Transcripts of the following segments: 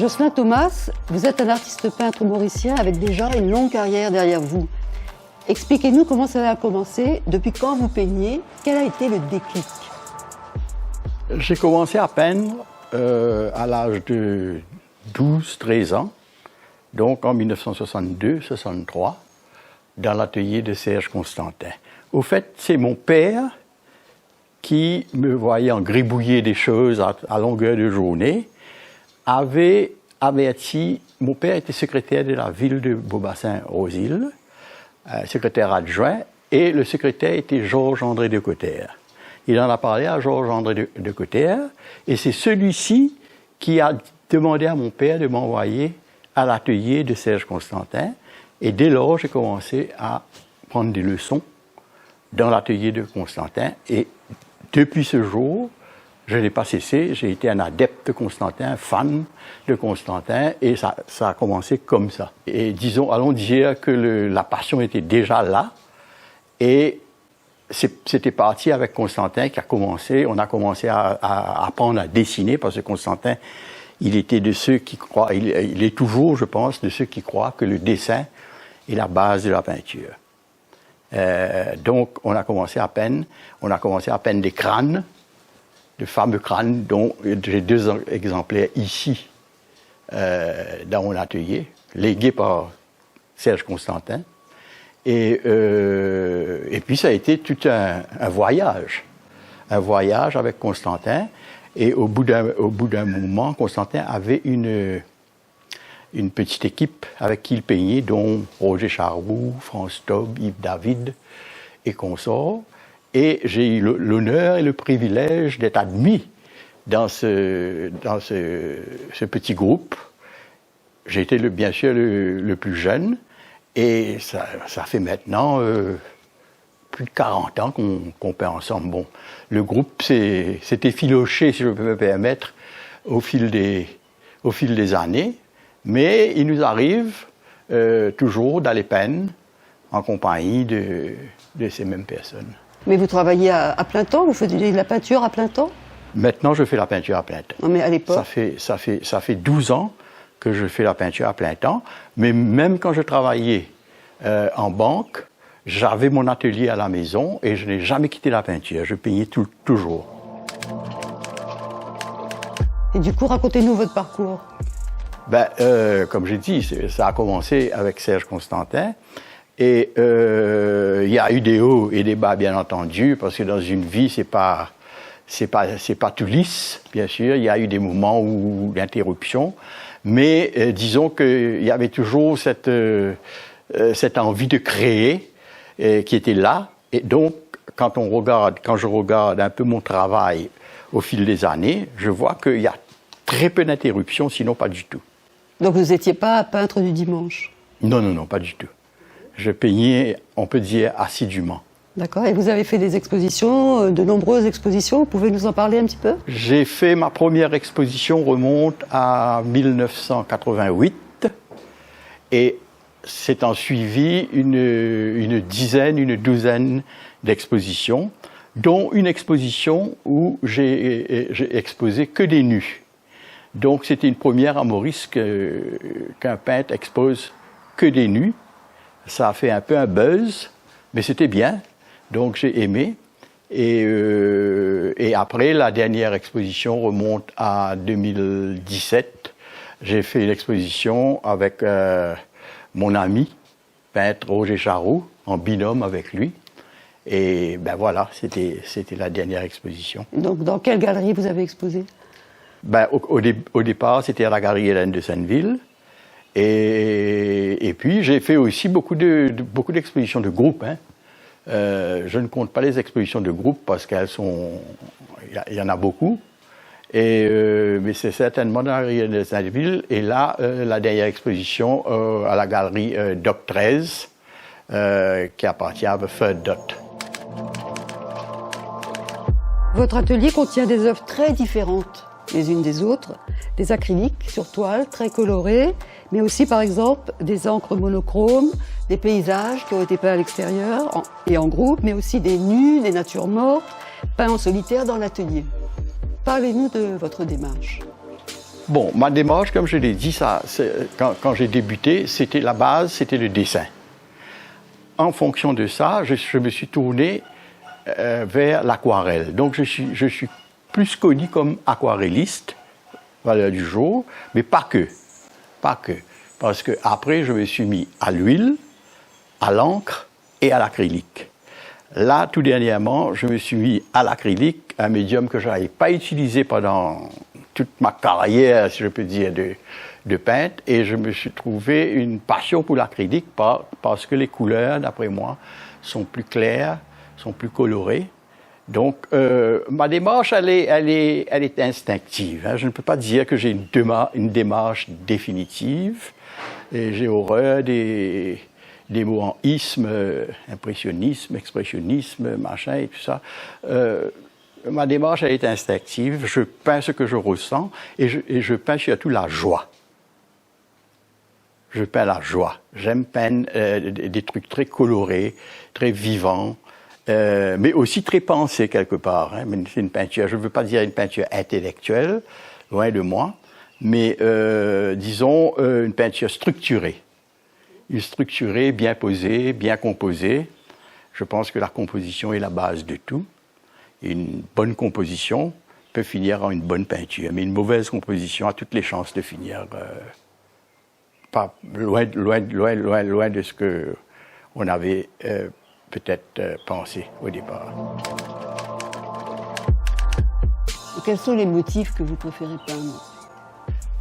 Jocelyn Thomas, vous êtes un artiste peintre mauricien avec déjà une longue carrière derrière vous. Expliquez-nous comment ça a commencé, depuis quand vous peignez, quel a été le déclic? J'ai commencé à peindre à l'âge de 12-13 ans, donc en 1962-63, dans l'atelier de Serge Constantin. Au fait, c'est mon père qui me voyait en gribouiller des choses à longueur de journée, avait averti, mon père était secrétaire de la ville de Beaubassin-aux-Îles, secrétaire adjoint, et le secrétaire était Georges-André de Cotter. Il en a parlé à Georges-André de Cotter, et c'est celui-ci qui a demandé à mon père de m'envoyer à l'atelier de Serge Constantin, et dès lors, j'ai commencé à prendre des leçons dans l'atelier de Constantin, et depuis ce jour, je n'ai pas cessé, j'ai été un adepte de Constantin, fan de Constantin, et ça a commencé comme ça. Et disons, allons dire que la passion était déjà là, et c'était parti avec Constantin qui a commencé, on a commencé à apprendre à dessiner, parce que Constantin, il était de ceux qui croient, il est toujours, je pense, de ceux qui croient que le dessin est la base de la peinture. Donc, on a commencé à peindre des crânes, de fameux crânes dont j'ai 2 exemplaires ici, dans mon atelier, légués par Serge Constantin. Et puis ça a été tout un voyage avec Constantin. Et au bout d'un moment, Constantin avait une petite équipe avec qui il peignait, dont Roger Charroux, France Taube, Yves David et consorts. Et j'ai eu l'honneur et le privilège d'être admis dans ce petit groupe. J'ai été bien sûr le plus jeune, et ça fait maintenant plus de 40 ans qu'on peint ensemble. Bon, le groupe s'est effiloché, si je peux me permettre, au fil des années, mais il nous arrive toujours d'aller peindre en compagnie de ces mêmes personnes. Mais vous travaillez à plein temps? Vous faisiez de la peinture à plein temps? Maintenant, je fais la peinture à plein temps. Non, mais à l'époque? Ça fait 12 ans que je fais la peinture à plein temps. Mais même quand je travaillais en banque, j'avais mon atelier à la maison et je n'ai jamais quitté la peinture. Je peignais toujours. Et du coup, racontez-nous votre parcours. Comme j'ai dit, ça a commencé avec Serge Constantin. Et il y a eu des hauts et des bas, bien entendu, parce que dans une vie, c'est pas tout lisse, bien sûr. Il y a eu des moments d'interruption, mais disons qu'il y avait toujours cette envie de créer qui était là. Et donc, quand je regarde un peu mon travail au fil des années, je vois qu'il y a très peu d'interruptions, sinon pas du tout. Donc vous n'étiez pas peintre du dimanche? Non, pas du tout. Je peignais, on peut dire, assidûment. D'accord. Et vous avez fait des expositions, de nombreuses expositions. Vous pouvez nous en parler un petit peu? J'ai fait ma première exposition, remonte à 1988. Et c'est en suivi une douzaine d'expositions, dont une exposition où j'ai exposé que des nus. Donc c'était une première à Maurice qu'un peintre expose que des nus. Ça a fait un peu un buzz, mais c'était bien, donc j'ai aimé. Et après, la dernière exposition remonte à 2017. J'ai fait une exposition avec mon ami, peintre Roger Charroux, en binôme avec lui. Et voilà, c'était la dernière exposition. Donc dans quelle galerie vous avez exposé? Au départ, c'était à la Galerie Hélène de Senneville. Et puis, j'ai fait aussi beaucoup d'expositions de groupe. Hein. Je ne compte pas les expositions de groupe parce il y en a beaucoup. Mais c'est certainement dans la Galerie de Senneville. Et là, la dernière exposition à la Galerie Doc 13, qui appartient à The Third Dot. Votre atelier contient des œuvres très différentes les unes des autres, des acryliques sur toile très colorés, mais aussi par exemple des encres monochromes, des paysages qui ont été peints à l'extérieur et en groupe, mais aussi des nus, des natures mortes, peints en solitaire dans l'atelier. Parlez-nous de votre démarche. Bon, ma démarche, comme je l'ai dit, quand j'ai débuté, la base, c'était le dessin. En fonction de ça, je me suis tourné vers l'aquarelle. Donc, je suis plus connu comme aquarelliste, valeur du jour, mais pas que. Pas que. Parce que après, je me suis mis à l'huile, à l'encre et à l'acrylique. Là, tout dernièrement, je me suis mis à l'acrylique, un médium que je n'avais pas utilisé pendant toute ma carrière, si je peux dire, de peintre, et je me suis trouvé une passion pour l'acrylique parce que les couleurs, d'après moi, sont plus claires, sont plus colorées. Donc, ma démarche, elle est instinctive. Hein. Je ne peux pas dire que j'ai une démarche définitive. Et j'ai horreur des mots en isme, impressionnisme, expressionnisme, machin et tout ça. Ma démarche, elle est instinctive. Je peins ce que je ressens et je peins surtout la joie. Je peins la joie. J'aime peindre des trucs très colorés, très vivants, mais aussi très pensés quelque part. Hein. C'est une peinture, je ne veux pas dire une peinture intellectuelle, loin de moi, mais disons une peinture structurée. Une structurée, bien posée, bien composée. Je pense que la composition est la base de tout. Et une bonne composition peut finir en une bonne peinture, mais une mauvaise composition a toutes les chances de finir pas loin de ce que on avait peut-être pensé au départ. Et quels sont les motifs que vous préférez peindre?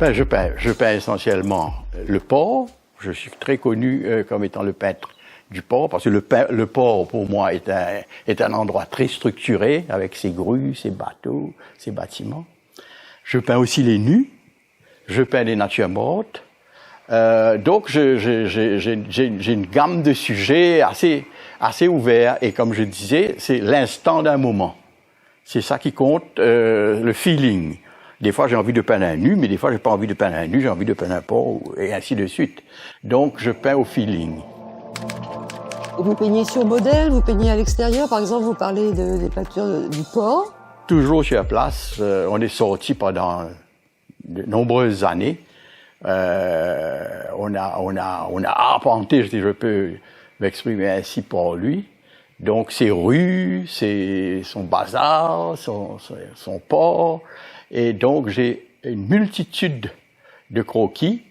Ben, je peins essentiellement le porc. Je suis très connu comme étant le peintre du port, parce que le port, pour moi, est un endroit très structuré, avec ses grues, ses bateaux, ses bâtiments. Je peins aussi les nus, je peins les natures mortes. Donc, j'ai une gamme de sujets assez ouvert, et comme je disais, c'est l'instant d'un moment. C'est ça qui compte, le feeling. Des fois, j'ai envie de peindre un nu, mais des fois, j'ai pas envie de peindre un nu, j'ai envie de peindre un porc, et ainsi de suite. Donc, je peins au feeling. Vous peignez sur modèle, vous peignez à l'extérieur, par exemple, vous parlez des peintures du porc. Toujours sur place, on est sorti pendant de nombreuses années. On a arpenté, si je peux m'exprimer ainsi pour lui. Donc, ses rues, son bazar, son port. Et donc, j'ai une multitude de croquis.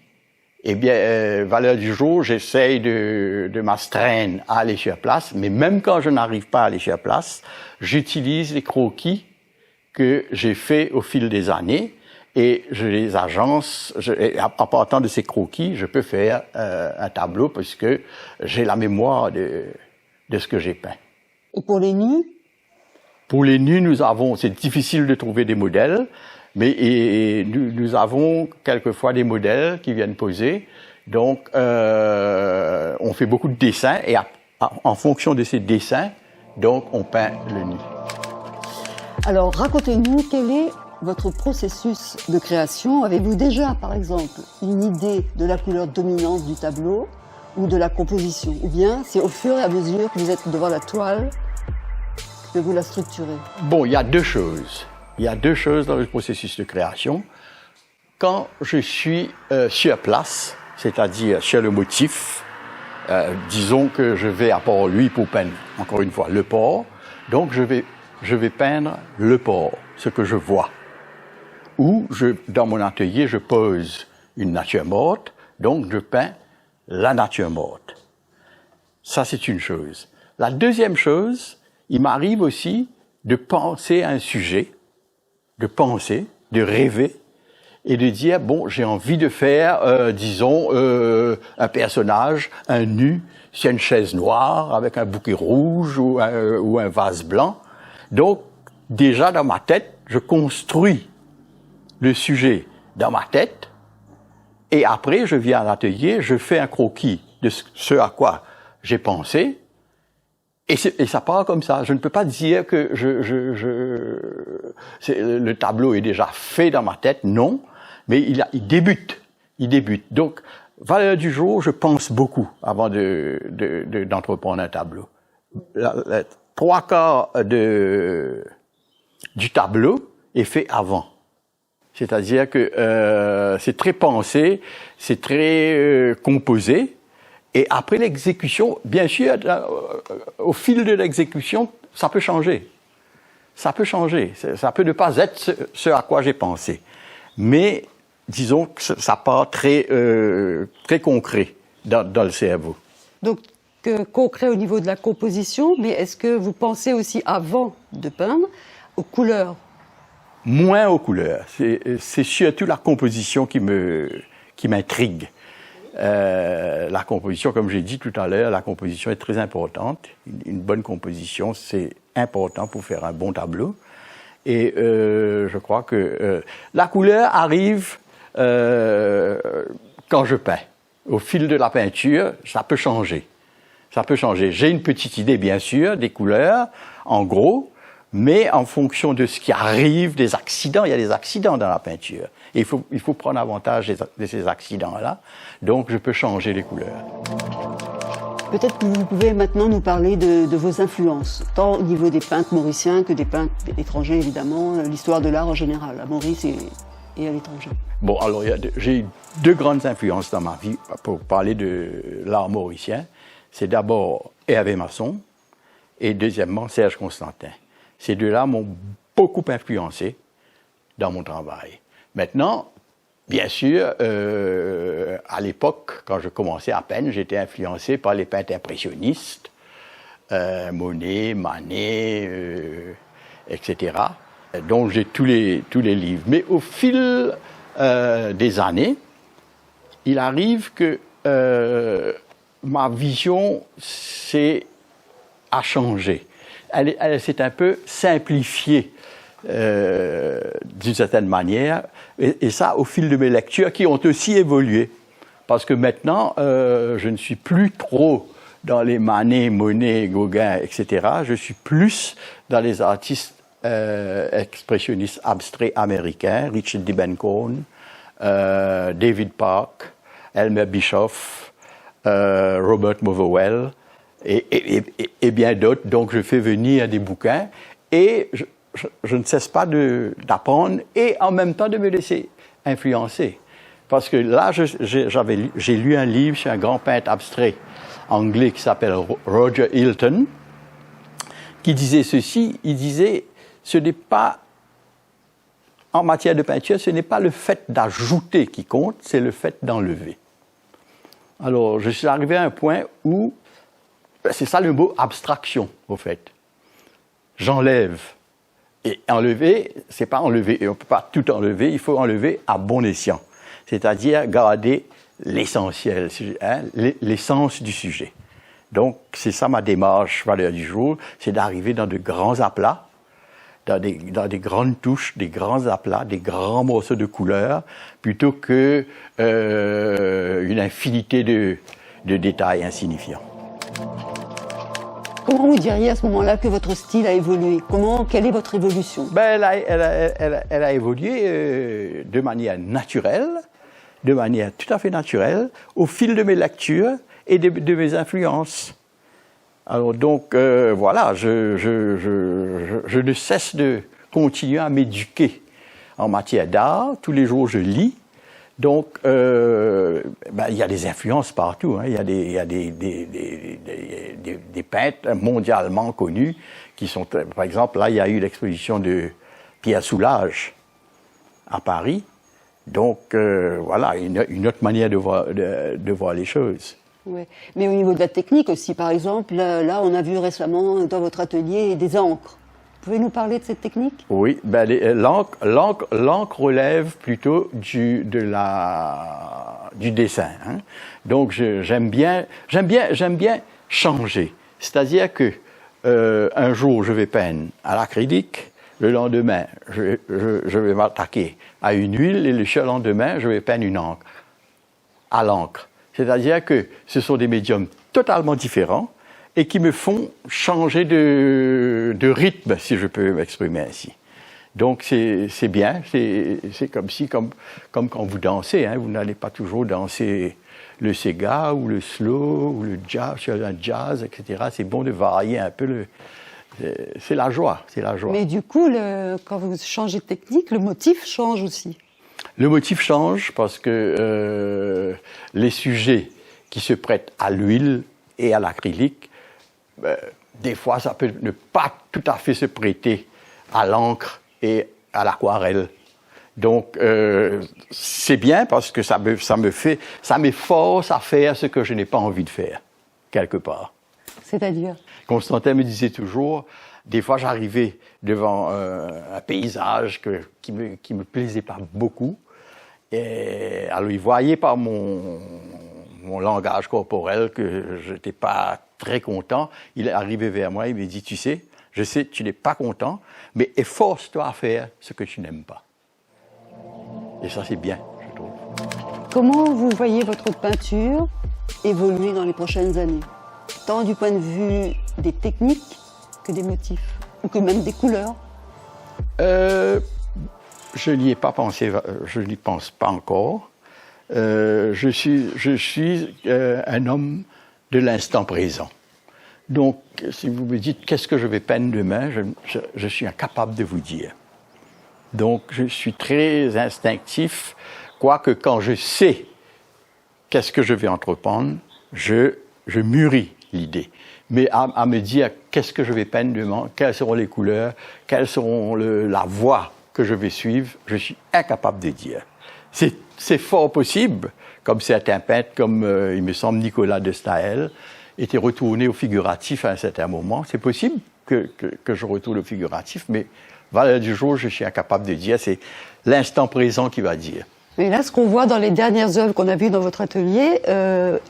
Eh bien, valeur du jour, j'essaye de m'astreindre à aller sur place, mais même quand je n'arrive pas à aller sur place, j'utilise les croquis que j'ai faits au fil des années et je les agence. À partir de ces croquis, je peux faire un tableau parce que j'ai la mémoire de ce que j'ai peint. Et pour les nus? Pour les nus, c'est difficile de trouver des modèles. Mais nous avons quelquefois des modèles qui viennent poser. Donc, on fait beaucoup de dessins et en fonction de ces dessins, donc on peint le nu. Alors, racontez-nous quel est votre processus de création. Avez-vous déjà, par exemple, une idée de la couleur dominante du tableau ou de la composition? Ou bien c'est au fur et à mesure que vous êtes devant la toile que vous la structurez? Bon, il y a deux choses. Il y a deux choses dans le processus de création. Quand je suis sur place, c'est-à-dire sur le motif, disons que je vais à Port-Louis pour peindre, encore une fois, le port. Donc, je vais peindre le port, ce que je vois. Ou, dans mon atelier, je pose une nature morte, donc je peins la nature morte. Ça, c'est une chose. La deuxième chose, il m'arrive aussi de penser à un sujet, de penser, de rêver, et de dire, bon, j'ai envie de faire, disons, un personnage, un nu, sur une chaise noire, avec un bouquet rouge ou un vase blanc. Donc, déjà dans ma tête, je construis le sujet dans ma tête, et après, je viens à l'atelier, je fais un croquis de ce à quoi j'ai pensé, et ça part comme ça. Je ne peux pas dire que le tableau est déjà fait dans ma tête, non, mais il débute. Donc, valeur du jour, je pense beaucoup avant d'entreprendre un tableau. Trois quarts du tableau est fait avant. C'est-à-dire que c'est très pensé, c'est très composé. Et après l'exécution, bien sûr, au fil de l'exécution, ça peut changer. Ça peut changer. Ça peut ne pas être ce à quoi j'ai pensé. Mais disons que ça part très concret dans le cerveau. Donc, concret au niveau de la composition, mais est-ce que vous pensez aussi, avant de peindre, aux couleurs? Moins aux couleurs. C'est surtout la composition qui m'intrigue. La composition, comme j'ai dit tout à l'heure, la composition est très importante. Une bonne composition, c'est important pour faire un bon tableau. Et je crois que la couleur arrive quand je peins. Au fil de la peinture, ça peut changer. Ça peut changer. J'ai une petite idée, bien sûr, des couleurs, en gros, mais en fonction de ce qui arrive, des accidents, il y a des accidents dans la peinture. Et il faut prendre avantage de ces accidents-là. Donc, je peux changer les couleurs. Peut-être que vous pouvez maintenant nous parler de vos influences, tant au niveau des peintres mauriciens que des peintres étrangers, évidemment, l'histoire de l'art en général, à Maurice et à l'étranger. Bon, alors, j'ai eu deux grandes influences dans ma vie pour parler de l'art mauricien. C'est d'abord Hervé Masson et deuxièmement Serge Constantin. Ces deux-là m'ont beaucoup influencé dans mon travail. Maintenant, bien sûr, à l'époque, quand je commençais à peine, j'étais influencé par les peintres impressionnistes, Monet, Manet, etc. Donc j'ai tous les livres. Mais au fil des années, il arrive que ma vision a changé. Elle s'est un peu simplifiée d'une certaine manière, et ça au fil de mes lectures qui ont aussi évolué. Parce que maintenant, je ne suis plus trop dans les Manet, Monet, Gauguin, etc. Je suis plus dans les artistes expressionnistes abstraits américains, Richard Diebenkorn, David Park, Elmer Bischoff, Robert Motherwell et bien d'autres. Donc je fais venir des bouquins et je ne cesse pas d'apprendre et en même temps de me laisser influencer. Parce que là, j'ai lu un livre chez un grand peintre abstrait anglais qui s'appelle Roger Hilton, qui disait ceci, il disait, ce n'est pas, en matière de peinture, ce n'est pas le fait d'ajouter qui compte, c'est le fait d'enlever. Alors, je suis arrivé à un point où, c'est ça le mot abstraction, au fait. J'enlève. Et enlever, c'est pas enlever, et on ne peut pas tout enlever, il faut enlever à bon escient. C'est-à-dire garder l'essentiel, hein, l'essence du sujet. Donc, c'est ça ma démarche valeur du jour, c'est d'arriver dans de grands aplats, dans des grandes touches, des grands aplats, des grands morceaux de couleurs, plutôt que une infinité de détails insignifiants. Comment vous diriez à ce moment-là que votre style a évolué? Quelle est votre évolution? Ben, elle a évolué de manière naturelle, de manière tout à fait naturelle, au fil de mes lectures et de mes influences. Alors donc, voilà, je ne cesse de continuer à m'éduquer en matière d'art. Tous les jours, je lis. Donc, il y a des influences partout. Hein. Il y a des peintres mondialement connus qui sont... Par exemple, là, il y a eu l'exposition de Pierre Soulages à Paris. Donc, voilà, une autre manière de voir les choses. Ouais. Mais au niveau de la technique aussi, par exemple, là, on a vu récemment dans votre atelier des encres. Pouvez nous parler de cette technique? Oui, ben l'encre relève plutôt du dessin. Hein. Donc j'aime bien changer. C'est-à-dire que un jour je vais peindre à l'acrylique, le lendemain je vais m'attaquer à une huile et le lendemain je vais peindre une encre à l'encre. C'est-à-dire que ce sont des médiums totalement différents et qui me font changer de rythme, si je peux m'exprimer ainsi. Donc c'est bien, c'est comme quand vous dansez, hein, vous n'allez pas toujours danser le Sega ou le slow ou le jazz, etc. C'est bon de varier un peu C'est la joie, c'est la joie. Mais du coup, quand vous changez de technique, le motif change aussi. Le motif change parce que les sujets qui se prêtent à l'huile et à l'acrylique, des fois, ça peut ne pas tout à fait se prêter à l'encre et à l'aquarelle. Donc, c'est bien parce que ça m'efforce à faire ce que je n'ai pas envie de faire, quelque part. C'est-à-dire? Constantin me disait toujours, des fois j'arrivais devant un paysage qui me plaisait pas beaucoup, et alors il voyait par mon langage corporel que je n'étais pas très content. Il est arrivé vers moi, il me dit, tu sais, je sais que tu n'es pas content, mais efforce-toi à faire ce que tu n'aimes pas. Et ça, c'est bien, je trouve. Comment vous voyez votre peinture évoluer dans les prochaines années, tant du point de vue des techniques que des motifs, ou que même des couleurs? Je n'y ai pas pensé, je n'y pense pas encore. Je suis un homme de l'instant présent. Donc, si vous me dites qu'est-ce que je vais peindre demain, je suis incapable de vous dire. Donc, je suis très instinctif, quoique quand je sais qu'est-ce que je vais entreprendre, je mûris l'idée. Mais à me dire qu'est-ce que je vais peindre demain, quelles seront les couleurs, quelles seront la voie que je vais suivre, je suis incapable de dire. C'est fort possible, comme certains peintres, comme il me semble Nicolas de Staël, était retourné au figuratif à un certain moment. C'est possible que je retourne au figuratif, mais valeur du jour, je suis incapable de dire. C'est l'instant présent qui va dire. Mais là, ce qu'on voit dans les dernières œuvres qu'on a vues dans votre atelier,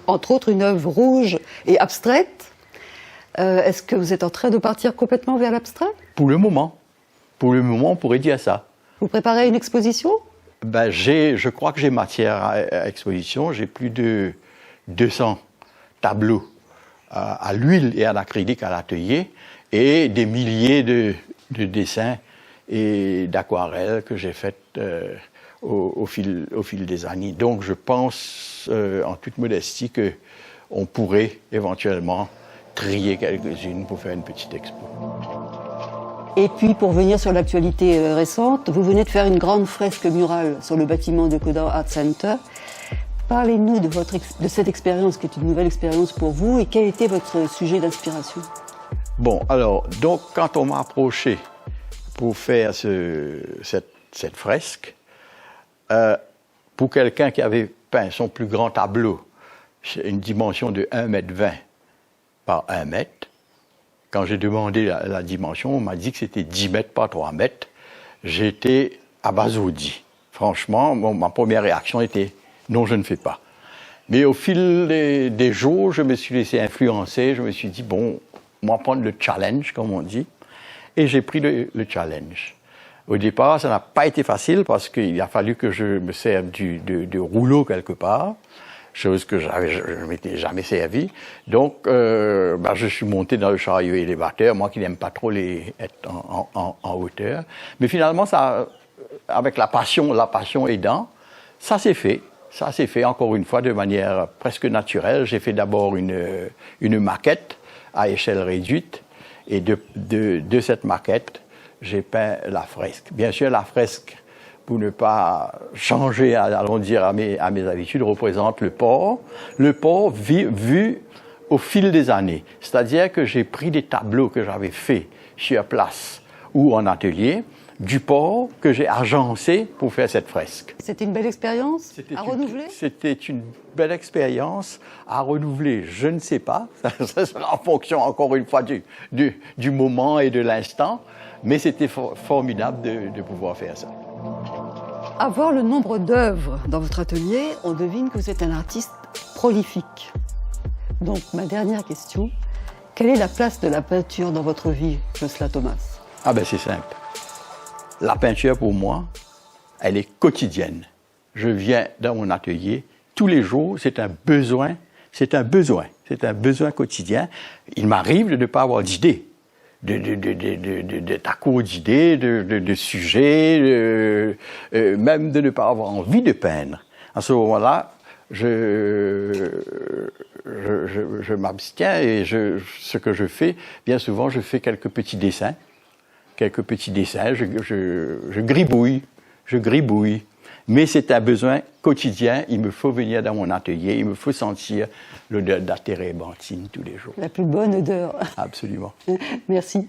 entre autres une œuvre rouge et abstraite, est-ce que vous êtes en train de partir complètement vers l'abstrait? Pour le moment, on pourrait dire ça. Vous préparez une exposition? Ben, je crois que j'ai matière à exposition. J'ai plus de 200 tableaux à l'huile et à l'acrylique à l'atelier et des milliers de dessins et d'aquarelles que j'ai faites au fil des années. Donc, je pense, en toute modestie, qu'on pourrait éventuellement trier quelques-unes pour faire une petite expo. Et puis, pour venir sur l'actualité récente, vous venez de faire une grande fresque murale sur le bâtiment de Codan Art Center. Parlez-nous de cette expérience, qui est une nouvelle expérience pour vous, et quel était votre sujet d'inspiration? Bon, alors, donc, quand on m'a approché pour faire cette fresque, pour quelqu'un qui avait peint son plus grand tableau, une dimension de 1,20 m par 1 m, quand j'ai demandé la dimension, on m'a dit que c'était 10 mètres par 3 mètres. J'étais abasourdi. Franchement, ma première réaction était « non, je ne fais pas ». Mais au fil des jours, je me suis laissé influencer. Je me suis dit « bon, on va prendre le challenge », comme on dit. Et j'ai pris le challenge. Au départ, ça n'a pas été facile parce qu'il a fallu que je me serve de rouleau quelque part, chose que je ne m'étais jamais servi. Donc, je suis monté dans le chariot élévateur, moi qui n'aime pas trop être en hauteur. Mais finalement, ça, avec la passion aidant, ça s'est fait. Ça s'est fait encore une fois de manière presque naturelle. J'ai fait d'abord une maquette à échelle réduite et de cette maquette, j'ai peint la fresque. Bien sûr, la fresque, pour ne pas changer, allons dire, à mes habitudes, représente le port. Le port vu au fil des années. C'est-à-dire que j'ai pris des tableaux que j'avais faits sur place ou en atelier, du port que j'ai agencé pour faire cette fresque. C'était une belle expérience à renouveler? C'était une belle expérience à renouveler. Je ne sais pas. Ça sera en fonction, encore une fois, du moment et de l'instant. Mais c'était formidable de pouvoir faire ça. À voir le nombre d'œuvres dans votre atelier, on devine que vous êtes un artiste prolifique. Donc, ma dernière question, quelle est la place de la peinture dans votre vie, Josselin Thomas? Ah ben c'est simple. La peinture, pour moi, elle est quotidienne. Je viens dans mon atelier tous les jours, c'est un besoin quotidien. Il m'arrive de ne pas avoir d'idées. D'être à court d'idées, de sujets, même de ne pas avoir envie de peindre. À ce moment-là, je je m'abstiens et ce que je fais, bien souvent, je fais quelques petits dessins. Je gribouille. Mais c'est un besoin quotidien. Il me faut venir dans mon atelier, il me faut sentir l'odeur de la térébenthine tous les jours. La plus bonne odeur. Absolument. Merci.